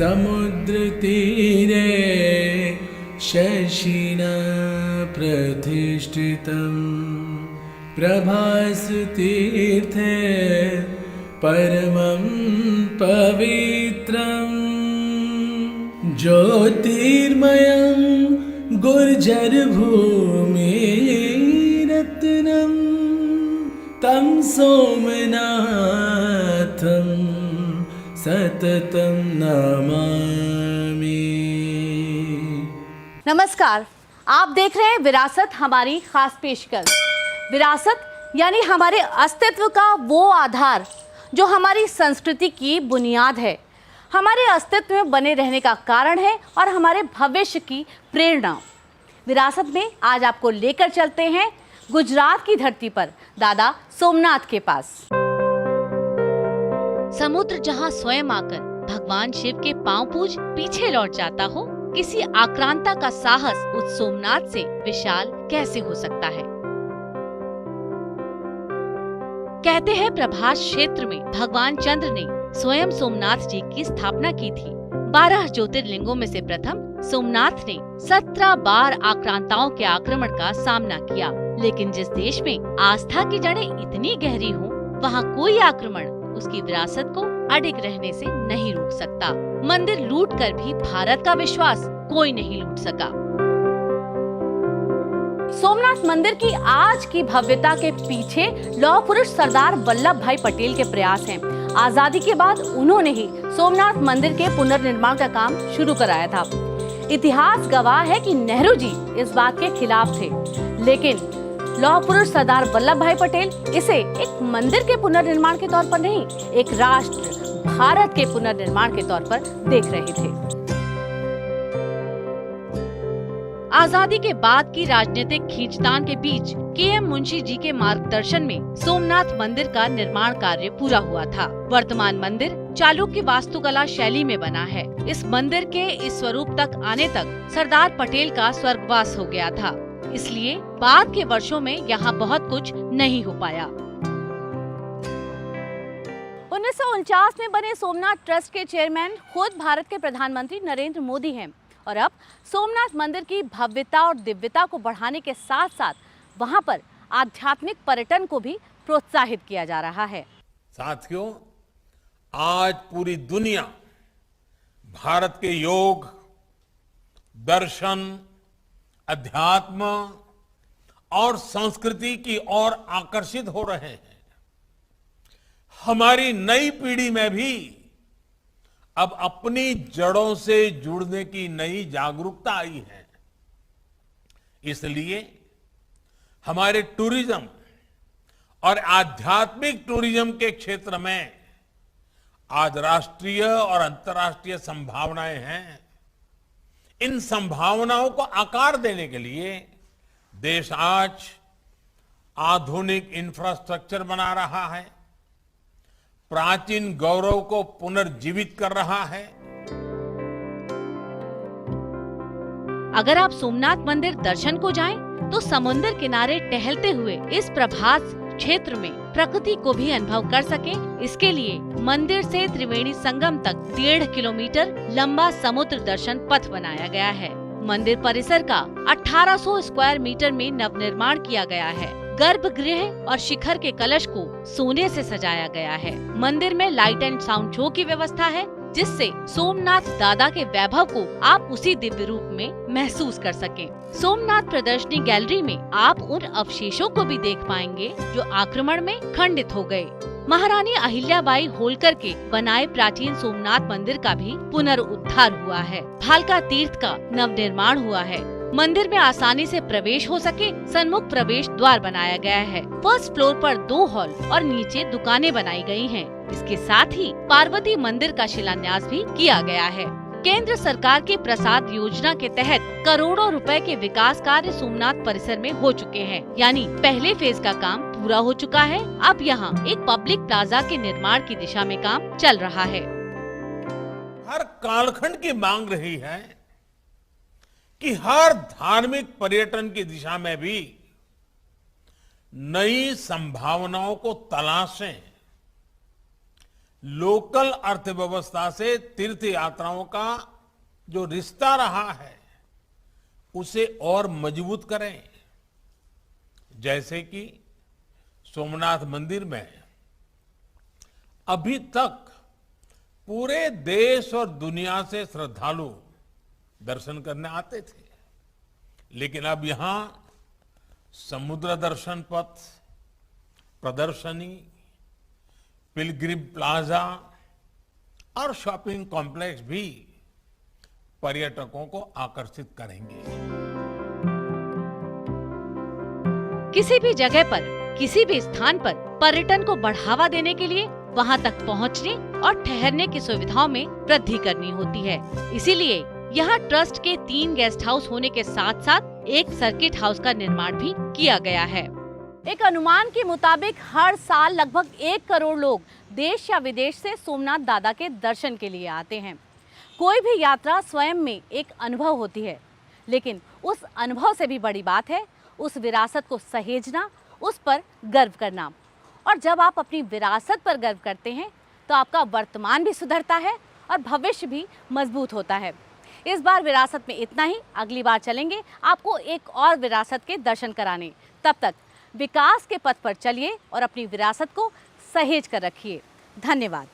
समुद्रतीरे शशिना प्रतिष्ठितं प्रभासतीर्थे परमं पवित्रं ज्योतिर्मयं गुर्जरभूमिरत्नं तं सोमनाथं सततं नमामि। नमस्कार, आप देख रहे हैं विरासत हमारी खास पेशकश। विरासत यानी हमारे अस्तित्व का वो आधार जो हमारी संस्कृति की बुनियाद है, हमारे अस्तित्व में बने रहने का कारण है और हमारे भविष्य की प्रेरणा। विरासत में आज आपको लेकर चलते हैं गुजरात की धरती पर दादा सोमनाथ के पास। समुद्र जहां स्वयं आकर भगवान शिव के पांव पूज पीछे लौट जाता हो, किसी आक्रांता का साहस उस सोमनाथ से विशाल कैसे हो सकता है। कहते हैं प्रभास क्षेत्र में भगवान चंद्र ने स्वयं सोमनाथ जी की स्थापना की थी। 12 ज्योतिर्लिंगों में से प्रथम सोमनाथ ने 17 बार आक्रांताओं के आक्रमण का सामना किया, लेकिन जिस देश में आस्था की जड़ें इतनी गहरी हों, वहाँ कोई आक्रमण उसकी विरासत को अडिग रहने से नहीं रोक सकता। मंदिर लूट कर भी भारत का विश्वास कोई नहीं लूट सका। सोमनाथ मंदिर की आज की भव्यता के पीछे लौह पुरुष सरदार वल्लभ भाई पटेल के प्रयास हैं। आजादी के बाद उन्होंने ही सोमनाथ मंदिर के पुनर्निर्माण का काम शुरू कराया था। इतिहास गवाह है कि नेहरू जी इस बात के खिलाफ थे, लेकिन लौह पुरुष सरदार वल्लभ भाई पटेल इसे एक मंदिर के पुनर्निर्माण के तौर पर नहीं, एक राष्ट्र भारत के पुनर्निर्माण के तौर पर देख रहे थे। आजादी के बाद की राजनीतिक खींचतान के बीच के.एम. मुंशी जी के मार्गदर्शन में सोमनाथ मंदिर का निर्माण कार्य पूरा हुआ था। वर्तमान मंदिर चालुक्य वास्तुकला शैली में बना है। इस मंदिर के इस स्वरूप तक आने तक सरदार पटेल का स्वर्गवास हो गया था, इसलिए बाद के वर्षों में यहाँ बहुत कुछ नहीं हो पाया। 1949 में बने सोमनाथ ट्रस्ट के चेयरमैन खुद भारत के प्रधानमंत्री नरेंद्र मोदी हैं और अब सोमनाथ मंदिर की भव्यता और दिव्यता को बढ़ाने के साथ साथ वहां पर आध्यात्मिक पर्यटन को भी प्रोत्साहित किया जा रहा है। साथियों, आज पूरी दुनिया भारत के योग, दर्शन, अध्यात्म और संस्कृति की ओर आकर्षित हो रहे हैं। हमारी नई पीढ़ी में भी अब अपनी जड़ों से जुड़ने की नई जागरूकता आई है। इसलिए हमारे टूरिज्म और आध्यात्मिक टूरिज्म के क्षेत्र में आज राष्ट्रीय और अंतर्राष्ट्रीय संभावनाएं हैं। इन संभावनाओं को आकार देने के लिए देश आज आधुनिक इंफ्रास्ट्रक्चर बना रहा है, प्राचीन गौरव को पुनर्जीवित कर रहा है। अगर आप सोमनाथ मंदिर दर्शन को जाएं, तो समुद्र किनारे टहलते हुए इस प्रभास क्षेत्र में प्रकृति को भी अनुभव कर सके, इसके लिए मंदिर से त्रिवेणी संगम तक 1.5 किलोमीटर लंबा समुद्र दर्शन पथ बनाया गया है। मंदिर परिसर का 1800 स्क्वायर मीटर में नवनिर्माण किया गया है। गर्भगृह और शिखर के कलश को सोने से सजाया गया है। मंदिर में लाइट एंड साउंड शो की व्यवस्था है, जिससे सोमनाथ दादा के वैभव को आप उसी दिव्य रूप में महसूस कर सकें। सोमनाथ प्रदर्शनी गैलरी में आप उन अवशेषों को भी देख पाएंगे जो आक्रमण में खंडित हो गए। महारानी अहिल्याबाई होलकर के बनाए प्राचीन सोमनाथ मंदिर का भी पुनरुद्धार हुआ है। भालका तीर्थ का नवनिर्माण हुआ है। मंदिर में आसानी से प्रवेश हो सके सन्मुख प्रवेश द्वार बनाया गया है। फर्स्ट फ्लोर पर 2 हॉल और नीचे दुकानें बनाई गई हैं। इसके साथ ही पार्वती मंदिर का शिलान्यास भी किया गया है। केंद्र सरकार की प्रसाद योजना के तहत करोड़ों रुपए के विकास कार्य सोमनाथ परिसर में हो चुके हैं, यानी पहले फेज का काम पूरा हो चुका है। अब यहाँ एक पब्लिक प्लाजा के निर्माण की दिशा में काम चल रहा है। हर कालखंड की मांग रही है कि हर धार्मिक पर्यटन की दिशा में भी नई संभावनाओं को तलाशें। लोकल अर्थव्यवस्था से तीर्थ यात्राओं का जो रिश्ता रहा है उसे और मजबूत करें। जैसे कि सोमनाथ मंदिर में अभी तक पूरे देश और दुनिया से श्रद्धालु दर्शन करने आते थे, लेकिन अब यहां समुद्र दर्शन पथ, प्रदर्शनी, पिलग्रिम प्लाजा और शॉपिंग कॉम्प्लेक्स भी पर्यटकों को आकर्षित करेंगे। किसी भी जगह पर, किसी भी स्थान पर पर्यटन को बढ़ावा देने के लिए वहां तक पहुंचने और ठहरने की सुविधाओं में वृद्धि करनी होती है। इसीलिए यहाँ ट्रस्ट के 3 गेस्ट हाउस होने के साथ साथ एक सर्किट हाउस का निर्माण भी किया गया है। एक अनुमान के मुताबिक हर साल लगभग 1 करोड़ लोग देश या विदेश से सोमनाथ दादा के दर्शन के लिए आते हैं। कोई भी यात्रा स्वयं में एक अनुभव होती है, लेकिन उस अनुभव से भी बड़ी बात है उस विरासत को सहेजना, उस पर गर्व करना। और जब आप अपनी विरासत पर गर्व करते हैं तो आपका वर्तमान भी सुधरता है और भविष्य भी मजबूत होता है। इस बार विरासत में इतना ही। अगली बार चलेंगे आपको एक और विरासत के दर्शन कराने। तब तक विकास के पथ पर चलिए और अपनी विरासत को सहेज कर रखिए। धन्यवाद।